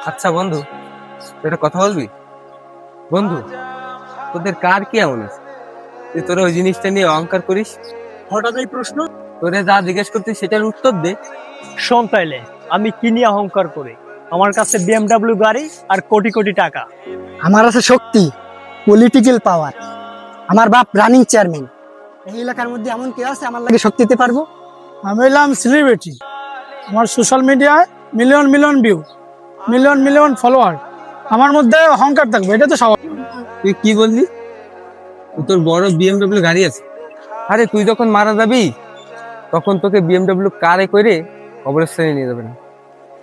আচ্ছা বন্ধু, একটা কথা বলবি? বন্ধু, তোদের কার কি এমন আছে যে তোরা ওই জিনিসটা নিয়ে অহংকার করিস? হঠাৎ এই প্রশ্ন? তোরে যা জিজ্ঞেস করছিস সেটার উত্তর দে। শোন তাইলে, আমি কি নিয়ে অহংকার করি? আমার কাছে বিএমডব্লিউ গাড়ি আর কোটি কোটি টাকা। আমার আছে শক্তি, পলিটিক্যাল পাওয়ার। আমার বাপ রানিং চেয়ারম্যান। এই এলাকার মধ্যে এমন কে আছে আমার লাগে শক্তি দিতে পারবো? আমি হলাম সেলিব্রিটি। আমার সোশ্যাল মিডিয়ায় million million view, million million follower. আমার মধ্যে অহংকার থাকবে, এটা তো স্বাভাবিক। তুই কি বললি? তোর বড় বিএমডব্লিউ গাড়ি আছে? আরে তুই যখন মারা যাবি তখন তোকে বিএমডব্লিউ কারে করে কবরস্থানে নিয়ে যাবে না,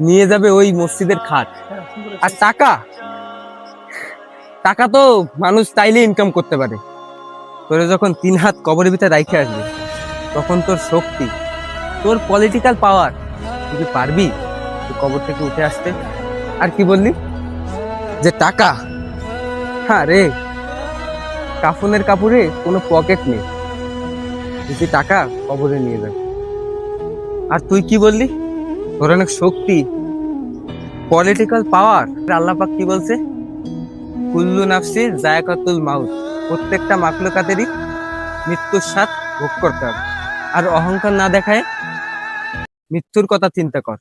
নিয়ে যাবে ওই মসজিদের খাট। আর টাকা, টাকা তো মানুষ চাইলে ইনকাম করতে পারে। তোরে যখন 3 হাত কবরের ভিতরে রাইখে আসবে তখন তোর শক্তি, তোর পলিটিক্যাল পাওয়ার, তুই কি পারবি তুই কবর থেকে উঠে আসতে? আর কি বললি যে টাকা? হ্যাঁ রে, কাফনের কাপড়ে কোনো পকেট নেই, তুই টাকা কবরে নিয়ে যাবে। আর তুই কি বললি তোর অনেক শক্তি, পলিটিক্যাল পাওয়ার। আল্লাহ পাক কি বলছে? কুল্লু নাফসির যায়কাতুল মাউত, প্রত্যেকটা মাখলুকাতেরই মৃত্যুর স্বাদ ভোগ করতে হবে। আর অহংকার না দেখায় মৃত্যুর কথা চিন্তা কর।